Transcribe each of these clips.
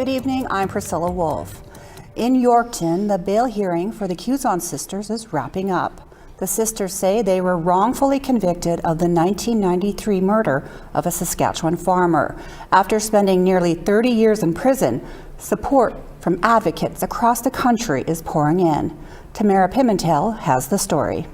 Good evening, I'm Priscilla Wolfe. In Yorkton, the bail hearing for the Quewezance sisters is wrapping up. The sisters say they were wrongfully convicted of the 1993 murder of a Saskatchewan farmer. After spending nearly 30 years in prison, support from advocates across the country is pouring in. Tamara Pimentel has the story.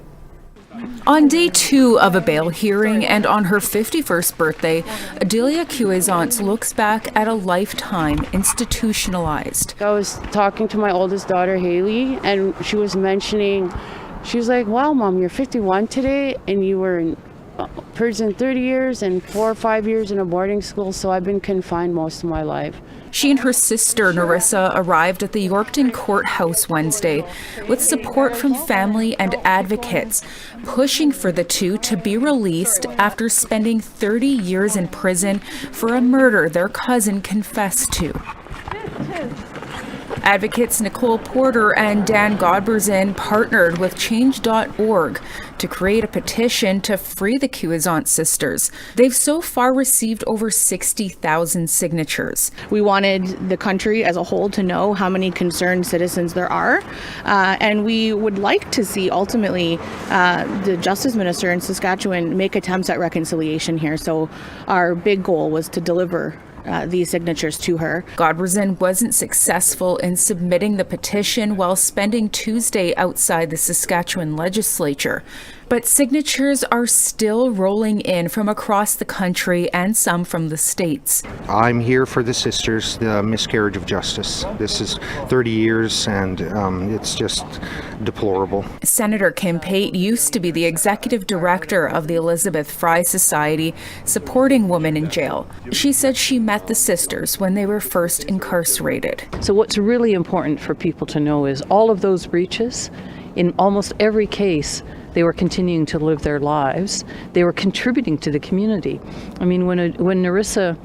On day 2 of a bail hearing and on her 51st birthday, Adelia Quewezance looks back at a lifetime institutionalized. I was talking to my oldest daughter, Haley, and she was mentioning, she was like, wow, Mom, you're 51 today and you were in prison 30 years and 4 or 5 years in a boarding school, so I've been confined most of my life. She and her sister, Narissa, arrived at the Yorkton courthouse Wednesday with support from family and advocates, pushing for the two to be released after spending 30 years in prison for a murder their cousin confessed to. Advocates Nicole Porter and Dan Godberzen partnered with Change.org to create a petition to free the Quewezance sisters. They've so far received over 60,000 signatures. We wanted the country as a whole to know how many concerned citizens there are, and we would like to see ultimately the Justice Minister in Saskatchewan make attempts at reconciliation here. So our big goal was to deliver these signatures to her. Godberzen wasn't successful in submitting the petition while spending Tuesday outside the Saskatchewan legislature. But signatures are still rolling in from across the country and some from the States. I'm here for the sisters, the miscarriage of justice. This is 30 years and it's just deplorable. Senator Kim Pate used to be the executive director of the Elizabeth Fry Society, supporting women in jail. She said she met the sisters when they were first incarcerated. So what's really important for people to know is all of those breaches, in almost every case, they were continuing to live their lives. They were contributing to the community. I mean, when Narissa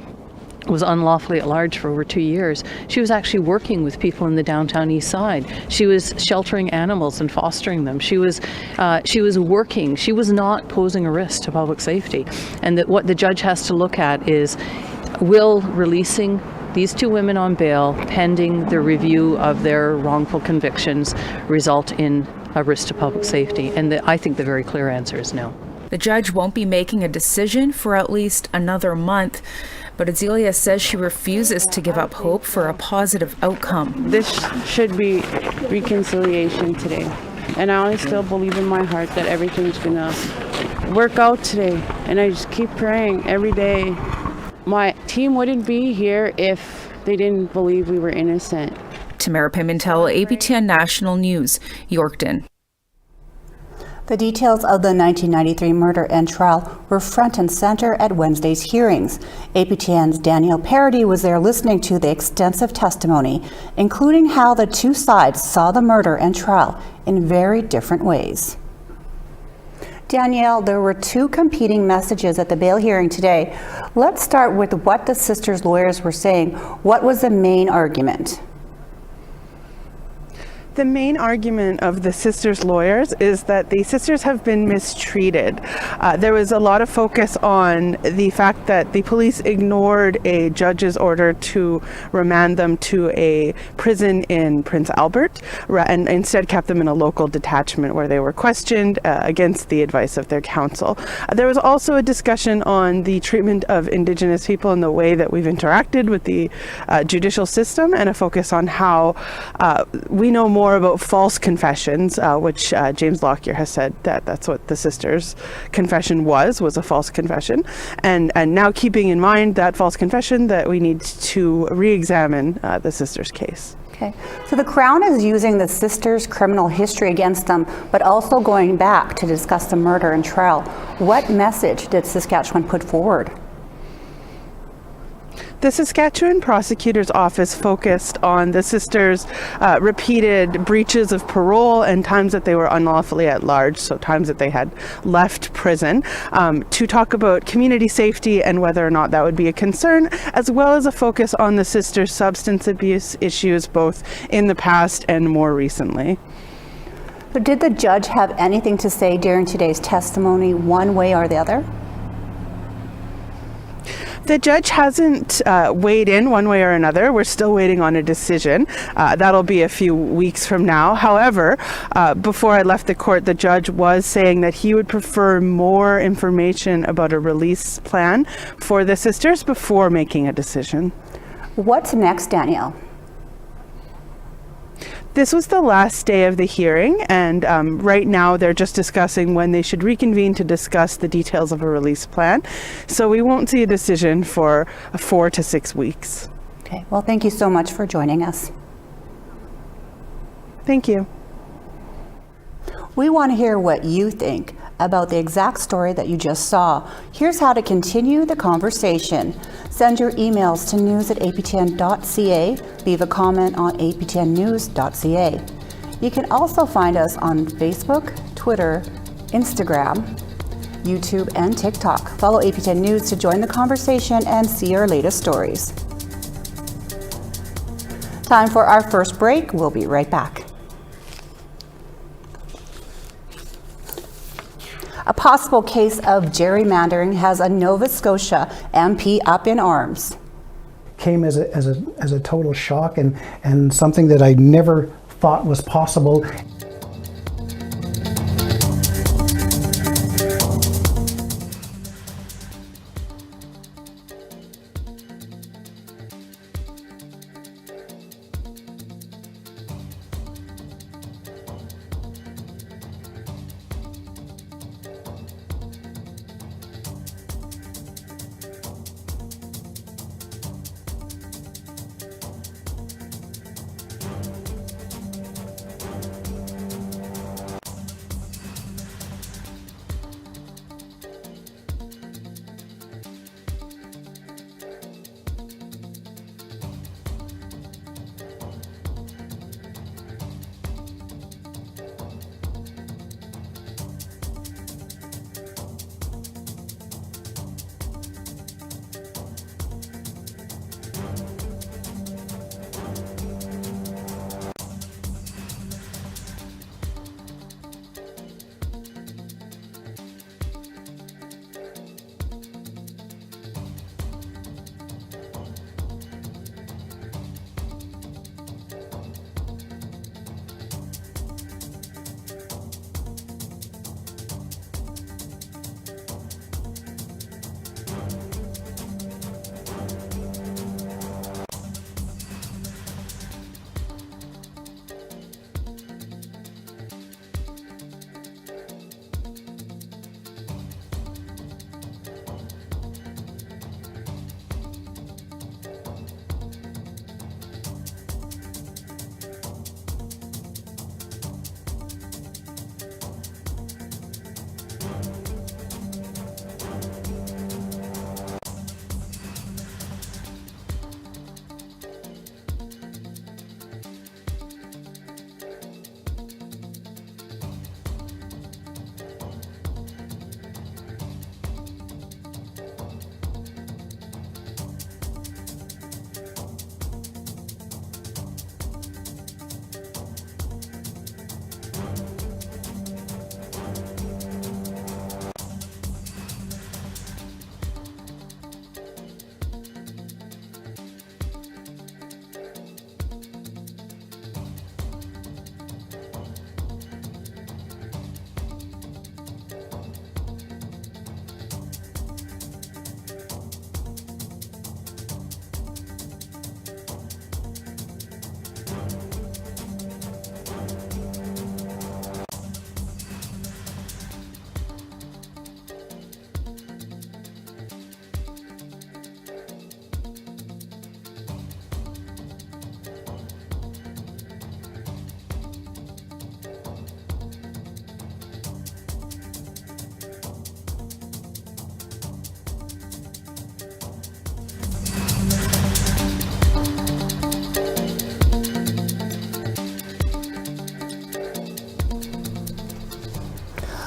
was unlawfully at large for over 2 years, she was actually working with people in the downtown east side. She was sheltering animals and fostering them. She was working. She was not posing a risk to public safety. And that what the judge has to look at is, will releasing these two women on bail pending the review of their wrongful convictions result in a risk to public safety? And I think the very clear answer is no. The judge won't be making a decision for at least another month, but Adelia says she refuses to give up hope for a positive outcome. This should be reconciliation today. And I only still believe in my heart that everything's gonna work out today. And I just keep praying every day. My team wouldn't be here if they didn't believe we were innocent. Tamara Pimentel, APTN National News, Yorkton. The details of the 1993 murder and trial were front and center at Wednesday's hearings. APTN's Danielle Parody was there listening to the extensive testimony, including how the two sides saw the murder and trial in very different ways. Danielle, there were two competing messages at the bail hearing today. Let's start with what the sisters' lawyers were saying. What was the main argument? The main argument of the sisters' lawyers is that the sisters have been mistreated. There was a lot of focus on the fact that the police ignored a judge's order to remand them to a prison in Prince Albert and instead kept them in a local detachment where they were questioned against the advice of their counsel. There was also a discussion on the treatment of Indigenous people and the way that we've interacted with the judicial system, and a focus on how we know more about false confessions, which James Lockyer has said that that's what the sisters' confession was a false confession. And now, keeping in mind that false confession, that we need to re-examine the sisters' case. Okay, so the Crown is using the sisters' criminal history against them, but also going back to discuss the murder and trial. What message did Saskatchewan put forward? The Saskatchewan Prosecutor's Office focused on the sisters' repeated breaches of parole and times that they were unlawfully at large, so times that they had left prison, to talk about community safety and whether or not that would be a concern, as well as a focus on the sisters' substance abuse issues, both in the past and more recently. But did the judge have anything to say during today's testimony, one way or the other? The judge hasn't weighed in one way or another. We're still waiting on a decision. That'll be a few weeks from now. However, before I left the court, the judge was saying that he would prefer more information about a release plan for the sisters before making a decision. What's next, Danielle? This was the last day of the hearing, and right now they're just discussing when they should reconvene to discuss the details of a release plan. So we won't see a decision for 4 to 6 weeks. Okay, well, thank you so much for joining us. Thank you. We want to hear what you think about the exact story that you just saw. Here's how to continue the conversation. Send your emails to news@aptn.ca. Leave a comment on aptnnews.ca. You can also find us on Facebook, Twitter, Instagram, YouTube, and TikTok. Follow APTN News to join the conversation and see our latest stories. Time for our first break. We'll be right back. A possible case of gerrymandering has a Nova Scotia MP up in arms. Came as a total shock and something that I never thought was possible.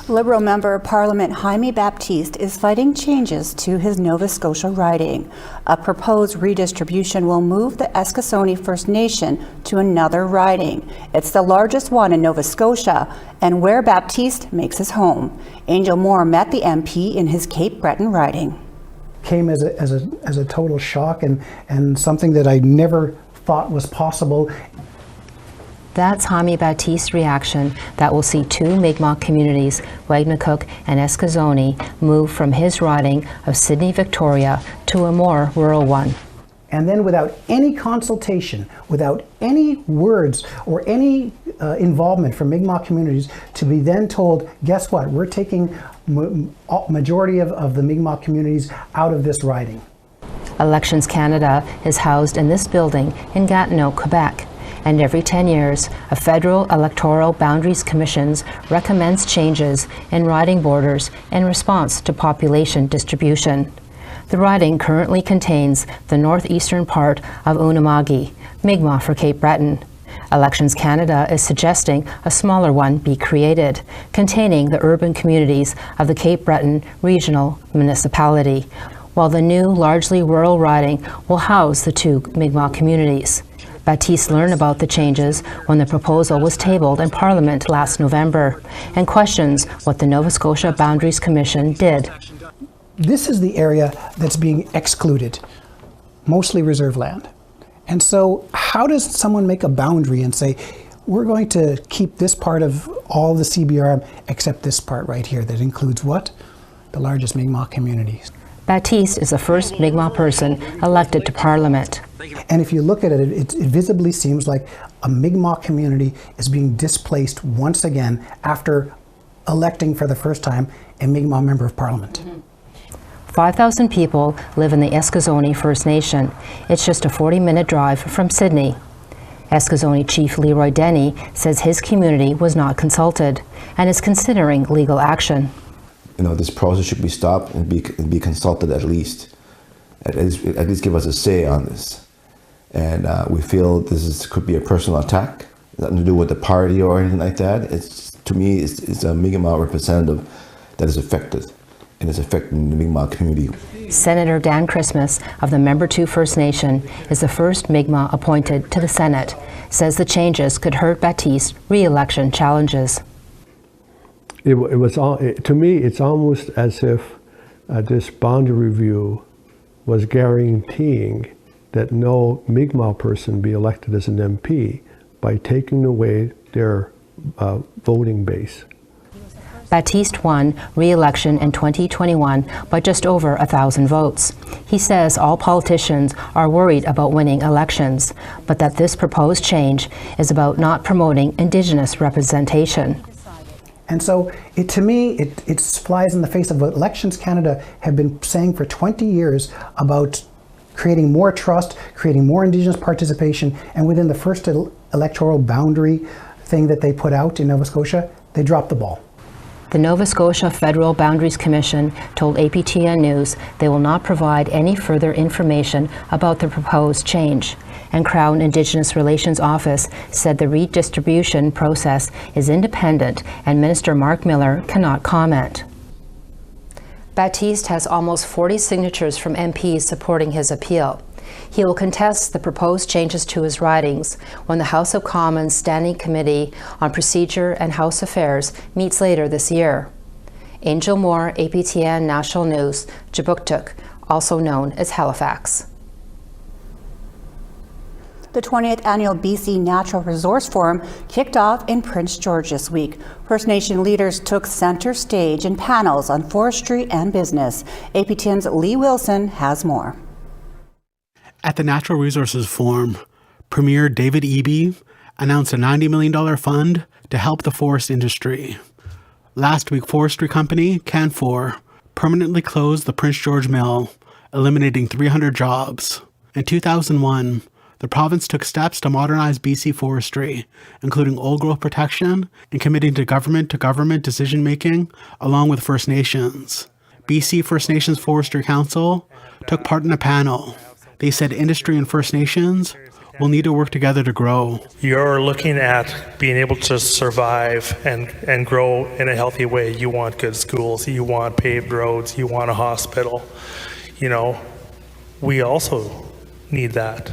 Liberal Member of Parliament Jaime Battiste is fighting changes to his Nova Scotia riding. A proposed redistribution will move the Eskasoni First Nation to another riding. It's the largest one in Nova Scotia and where Battiste makes his home. Angel Moore met the MP in his Cape Breton riding. came as a total shock and something that I never thought was possible. That's Jaime Battiste's reaction that will see two Mi'kmaq communities, Wagnacook and Eskazoni, move from his riding of Sydney, Victoria, to a more rural one. And then without any consultation, without any words or any involvement from Mi'kmaq communities, to be then told, guess what, we're taking majority of the Mi'kmaq communities out of this riding. Elections Canada is housed in this building in Gatineau, Quebec. And every 10 years, a federal electoral boundaries commission recommends changes in riding borders in response to population distribution. The riding currently contains the northeastern part of Unama'ki, Mi'kmaq for Cape Breton. Elections Canada is suggesting a smaller one be created, containing the urban communities of the Cape Breton Regional Municipality, while the new, largely rural riding will house the two Mi'kmaq communities. Battiste learned about the changes when the proposal was tabled in Parliament last November and questions what the Nova Scotia Boundaries Commission did. This is the area that's being excluded, mostly reserve land. And so how does someone make a boundary and say, we're going to keep this part of all the CBRM except this part right here that includes what? The largest Mi'kmaq communities. Battiste is the first Mi'kmaq person elected to Parliament. And if you look at it, it visibly seems like a Mi'kmaq community is being displaced once again after electing for the first time a Mi'kmaq member of Parliament. 5,000 people live in the Eskazoni First Nation. It's just a 40-minute drive from Sydney. Eskazoni Chief Leroy Denny says his community was not consulted and is considering legal action. You know, this process should be stopped and be consulted at least give us a say on this. And we feel could be a personal attack, nothing to do with the party or anything like that. To me, it's a Mi'kmaq representative that is affected, and it's affecting the Mi'kmaq community. Senator Dan Christmas of the Member 2 First Nation is the first Mi'kmaq appointed to the Senate, says the changes could hurt Battiste's re-election challenges. To me, it's almost as if this boundary review was guaranteeing that no Mi'kmaq person be elected as an MP by taking away their voting base. Battiste won re-election in 2021 by just over 1,000 votes. He says all politicians are worried about winning elections, but that this proposed change is about not promoting Indigenous representation. And so, to me, it flies in the face of what Elections Canada have been saying for 20 years about creating more trust, creating more Indigenous participation, and within the first electoral boundary thing that they put out in Nova Scotia, they dropped the ball. The Nova Scotia Federal Boundaries Commission told APTN News they will not provide any further information about the proposed change. And Crown Indigenous Relations Office said the redistribution process is independent and Minister Mark Miller cannot comment. Battiste has almost 40 signatures from MPs supporting his appeal. He will contest the proposed changes to his ridings when the House of Commons Standing Committee on Procedure and House Affairs meets later this year. Angel Moore, APTN National News, Jabuktuk, also known as Halifax. The 20th Annual BC Natural Resource Forum kicked off in Prince George this week. First Nation leaders took center stage in panels on forestry and business. APTN's Lee Wilson has more. At the Natural Resources Forum, Premier David Eby announced a $90 million fund to help the forest industry. Last week, forestry company Canfor permanently closed the Prince George Mill, eliminating 300 jobs. In 2001, the province took steps to modernize BC forestry, including old growth protection and committing to government decision-making along with First Nations. BC First Nations Forestry Council took part in a panel. They said industry and First Nations will need to work together to grow. You're looking at being able to survive and grow in a healthy way. You want good schools, you want paved roads, you want a hospital. You know, we also need that.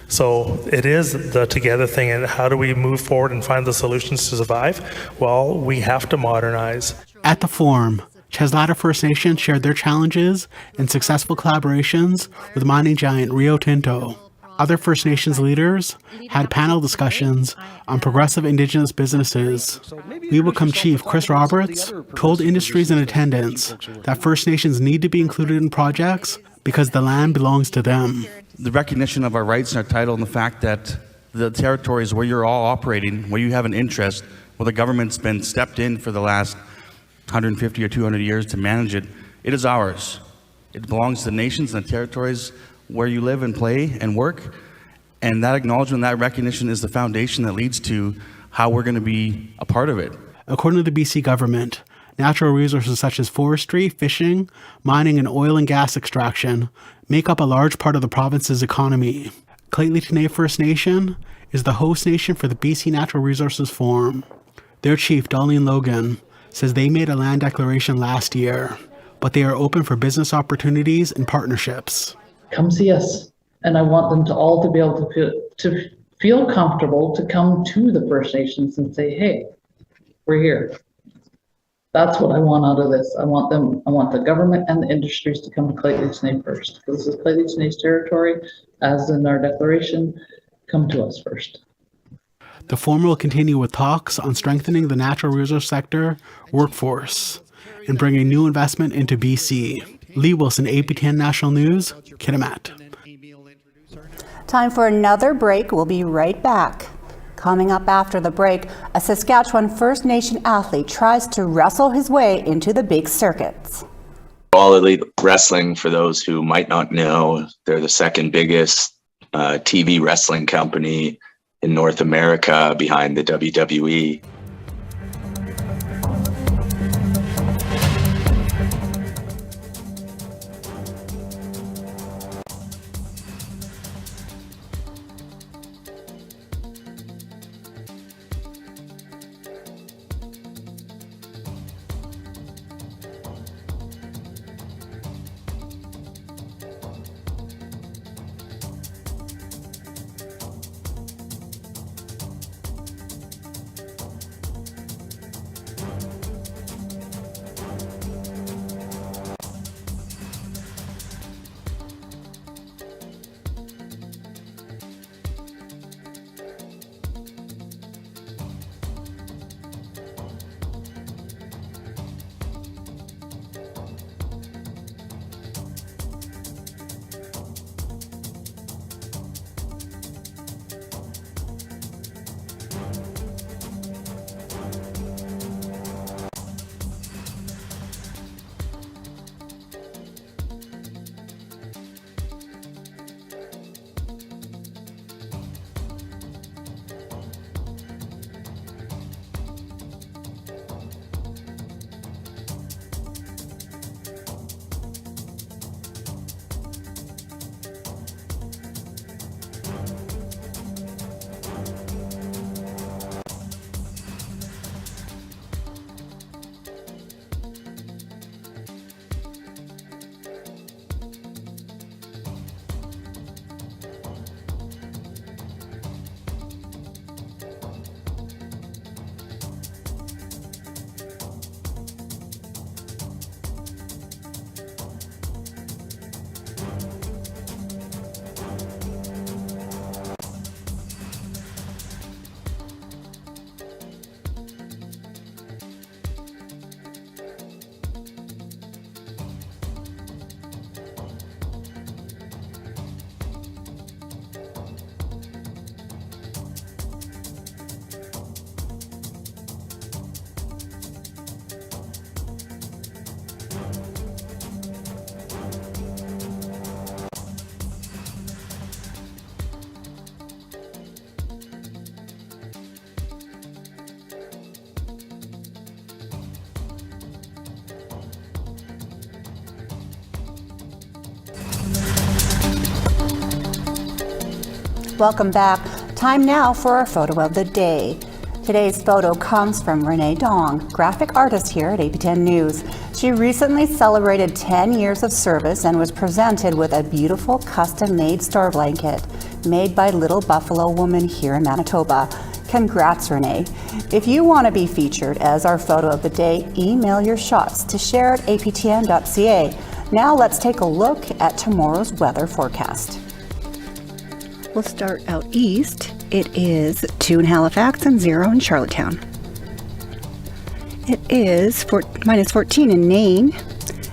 So it is the together thing, and how do we move forward and find the solutions to survive? Well, we have to modernize. At the forum, Cheslata First Nation shared their challenges and successful collaborations with mining giant Rio Tinto. Other First Nations leaders had panel discussions on progressive Indigenous businesses. Weebwickum Chief Chris Roberts told industries in attendance that First Nations need to be included in projects because the land belongs to them. The recognition of our rights and our title and the fact that the territories where you're all operating, where you have an interest, where the government's been stepped in for the last 150 or 200 years to manage it, it is ours. It belongs to the nations and the territories where you live and play and work. And that acknowledgement, that recognition is the foundation that leads to how we're going to be a part of it. According to the BC government, natural resources such as forestry, fishing, mining, and oil and gas extraction make up a large part of the province's economy. Lheidli First Nation is the host nation for the BC Natural Resources Forum. Their chief, Darlene Logan, says they made a land declaration last year, but they are open for business opportunities and partnerships. Come see us. And I want them to all to be able to feel comfortable to come to the First Nations and say, hey, we're here. That's what I want out of this. I want the government and the industries to come to Lheidli first. This is Lheidli territory, as in our declaration. Come to us first. The forum will continue with talks on strengthening the natural resource sector workforce and bringing new investment into BC. Lee Wilson, APTN National News, Kitimat. Time for another break. We'll be right back. Coming up after the break, a Saskatchewan First Nation athlete tries to wrestle his way into the big circuits. All Elite Wrestling, for those who might not know, they're the second biggest TV wrestling company in North America behind the WWE. Welcome back. Time now for our photo of the day. Today's photo comes from Renee Dong, graphic artist here at APTN News. She recently celebrated 10 years of service and was presented with a beautiful custom-made star blanket made by Little Buffalo Woman here in Manitoba. Congrats, Renee. If you want to be featured as our photo of the day, email your shots to share@aptn.ca. Now let's take a look at tomorrow's weather forecast. We'll start out east. It is 2 in Halifax and 0 in Charlottetown. It is minus 14 in Nain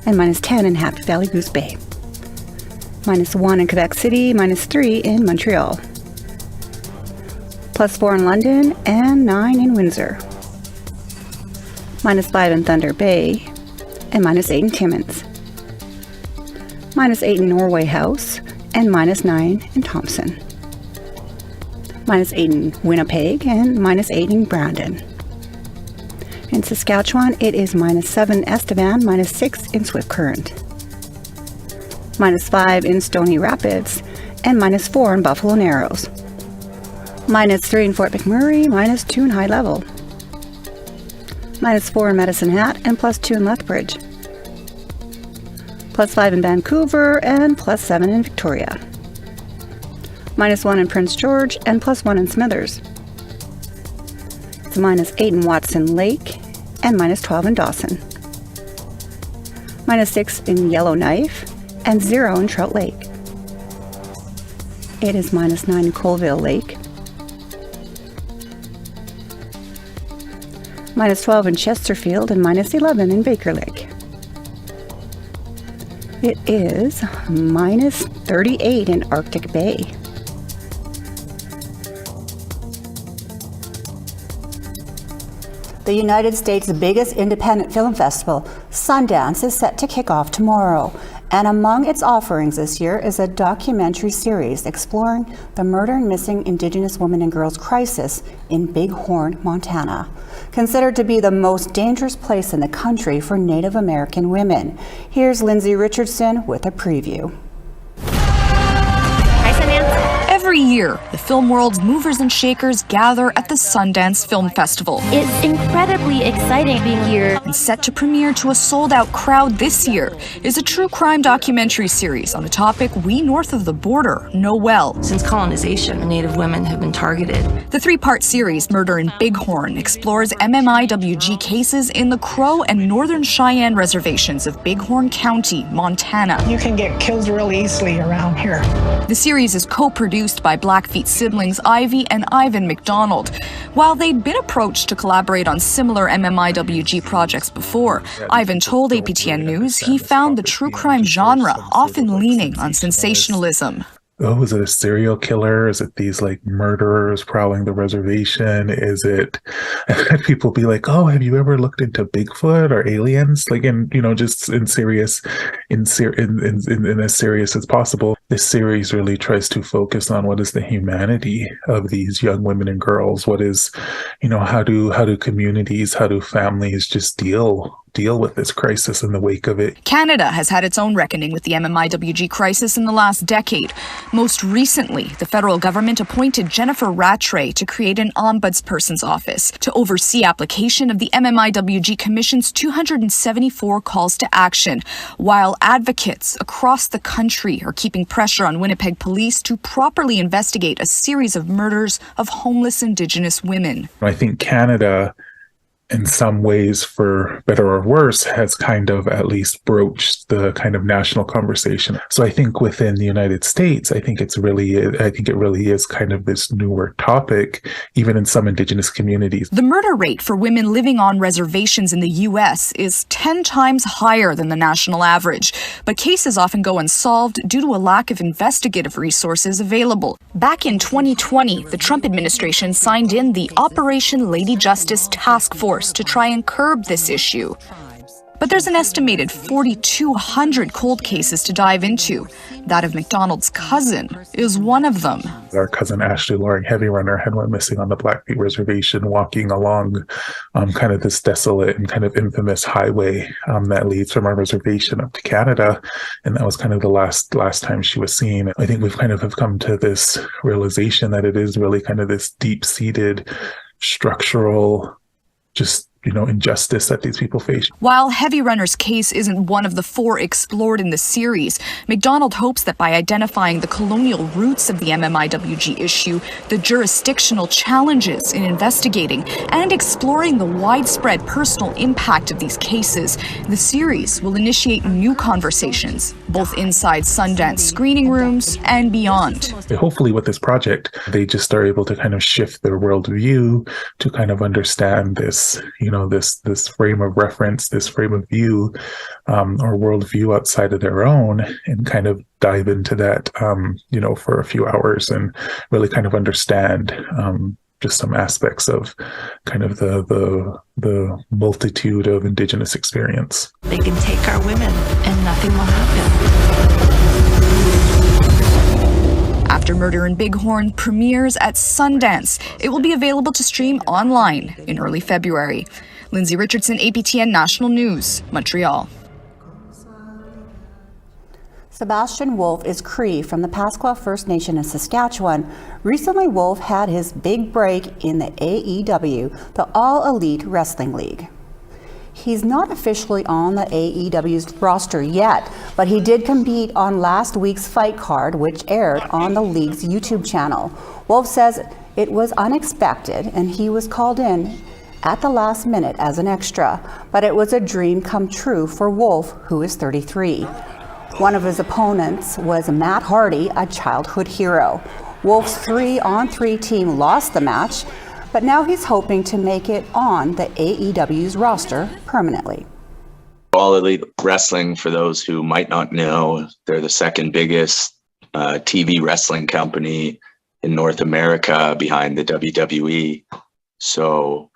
and minus 10 in Happy Valley Goose Bay. Minus 1 in Quebec City, minus 3 in Montreal. Plus 4 in London and 9 in Windsor. Minus 5 in Thunder Bay and minus 8 in Timmins. Minus 8 in Norway House and minus 9 in Thompson. Minus 8 in Winnipeg and minus 8 in Brandon. In Saskatchewan, it is minus 7 in Estevan, minus 6 in Swift Current. Minus 5 in Stony Rapids and minus 4 in Buffalo Narrows. Minus 3 in Fort McMurray, minus 2 in High Level. Minus 4 in Medicine Hat and plus 2 in Lethbridge. Plus 5 in Vancouver and plus 7 in Victoria. Minus 1 in Prince George and plus 1 in Smithers. It's minus 8 in Watson Lake and minus 12 in Dawson. Minus 6 in Yellowknife and 0 in Trout Lake. It is minus 9 in Colville Lake. Minus 12 in Chesterfield and minus 11 in Baker Lake. It is minus 38 in Arctic Bay. The United States' biggest independent film festival, Sundance, is set to kick off tomorrow. And among its offerings this year is a documentary series exploring the murder and missing Indigenous women and girls crisis in Bighorn, Montana, considered to be the most dangerous place in the country for Native American women. Here's Lindsay Richardson with a preview. Every year, the film world's movers and shakers gather at the Sundance Film Festival. It's incredibly exciting being here. And set to premiere to a sold-out crowd this year is a true crime documentary series on a topic we north of the border know well. Since colonization, Native women have been targeted. The 3-part series, Murder in Bighorn, explores MMIWG cases in the Crow and Northern Cheyenne reservations of Bighorn County, Montana. You can get killed really easily around here. The series is co-produced by Blackfeet siblings Ivy and Ivan McDonald. While they'd been approached to collaborate on similar MMIWG projects before, Ivan told APTN News he found the true crime genre often leaning on sensationalism. Oh, is it a serial killer? Is it these like murderers prowling the reservation? Is it people be like, oh, have you ever looked into Bigfoot or aliens? Like, in, you know, just in as serious as possible. This series really tries to focus on what is the humanity of these young women and girls. What is, you know, how do communities, how do families just deal with this crisis in the wake of it. Canada has had its own reckoning with the MMIWG crisis in the last decade. Most recently, the federal government appointed Jennifer Rattray to create an ombudsperson's office to oversee application of the MMIWG Commission's 274 calls to action, while advocates across the country are keeping pressure on Winnipeg police to properly investigate a series of murders of homeless Indigenous women. I think Canada, in some ways, for better or worse, has kind of at least broached the kind of national conversation. So I think within the United States, I think it really is kind of this newer topic, even in some Indigenous communities. The murder rate for women living on reservations in the U.S. is 10 times higher than the national average, but cases often go unsolved due to a lack of investigative resources available. Back in 2020, the Trump administration signed in the Operation Lady Justice Task Force to try and curb this issue. But there's an estimated 4,200 cold cases to dive into. That of McDonald's cousin is one of them. Our cousin Ashley Loring, heavy runner, had went missing on the Blackfeet Reservation, walking along kind of this desolate and kind of infamous highway that leads from our reservation up to Canada. And that was kind of the last time she was seen. I think we've kind of have come to this realization that it is really kind of this deep-seated structural just injustice that these people face. While Heavy Runner's case isn't one of the 4 explored in the series, McDonald hopes that by identifying the colonial roots of the MMIWG issue, the jurisdictional challenges in investigating, and exploring the widespread personal impact of these cases, the series will initiate new conversations, both inside Sundance screening rooms and beyond. Hopefully with this project, they just are able to kind of shift their worldview to kind of understand this, this frame of reference, this frame of view, or worldview outside of their own, and kind of dive into that, for a few hours and really kind of understand just some aspects of kind of the multitude of Indigenous experience. They can take our women and nothing will happen. After Murder in Bighorn premieres at Sundance, it will be available to stream online in early February. Lindsay Richardson, APTN National News, Montreal. Sebastian Wolf is Cree from the Pasqua First Nation in Saskatchewan. Recently, Wolf had his big break in the AEW, the All Elite Wrestling League. He's not officially on the AEW's roster yet, but he did compete on last week's fight card, which aired on the league's YouTube channel. Wolf says it was unexpected and he was called in at the last minute as an extra, but it was a dream come true for Wolf, who is 33. One of his opponents was Matt Hardy, a childhood hero. Wolf's 3-on-3 team lost the match, but now he's hoping to make it on the AEW's roster permanently. All Elite Wrestling, for those who might not know, they're the second biggest TV wrestling company in North America behind the WWE. So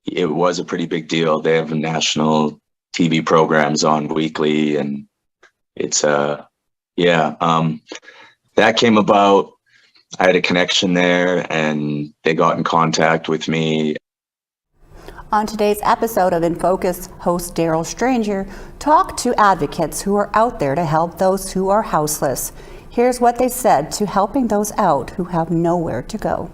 it was a pretty big deal. They have national TV programs on weekly, and it's that came about. I had a connection there and they got in contact with me. On today's episode of In Focus, host Daryl Stranger talked to advocates who are out there to help those who are houseless. Here's what they said to helping those out who have nowhere to go.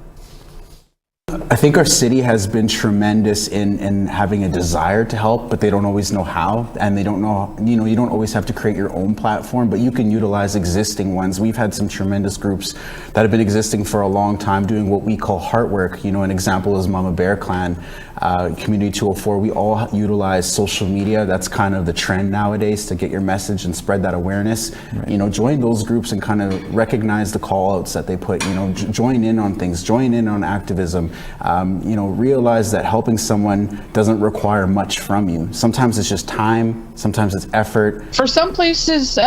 I think our city has been tremendous in having a desire to help, but they don't always know how, and they don't know, you don't always have to create your own platform, but you can utilize existing ones. We've had some tremendous groups that have been existing for a long time doing what we call heart work. An example is Mama Bear Clan, Community 204. We all utilize social media. That's kind of the trend nowadays to get your message and spread that awareness. Right. Join those groups and kind of recognize the call outs that they put, join in on things, join in on activism. Realize that helping someone doesn't require much from you. Sometimes it's just time, sometimes it's effort. For some places,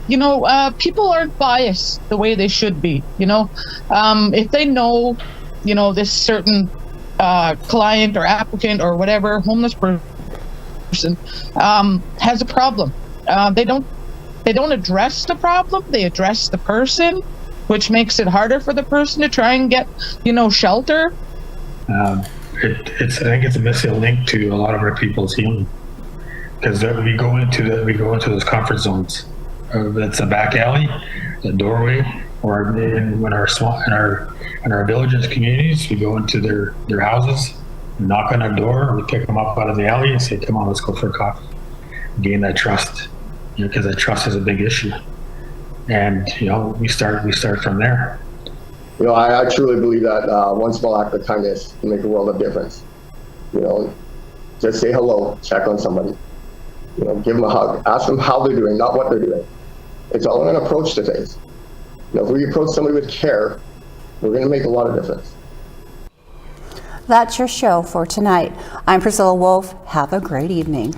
people aren't biased the way they should be. If they know, this certain client or applicant or whatever, homeless person has a problem, they don't address the problem, they address the person, which makes it harder for the person to try and get, shelter. I think it's a missing link to a lot of our people's healing, because we go into those comfort zones. It's a back alley, a doorway, or in our villages, communities, we go into their houses, knock on their door, we pick them up out of the alley and say, "Come on, let's go for a coffee." Gain that trust, because that trust is a big issue, and we start from there. I truly believe that one small act of kindness can make a world of difference. Just say hello, check on somebody, give them a hug, ask them how they're doing, not what they're doing. It's all an approach to things. If we approach somebody with care, we're going to make a lot of difference. That's your show for tonight. I'm Priscilla Wolf. Have a great evening.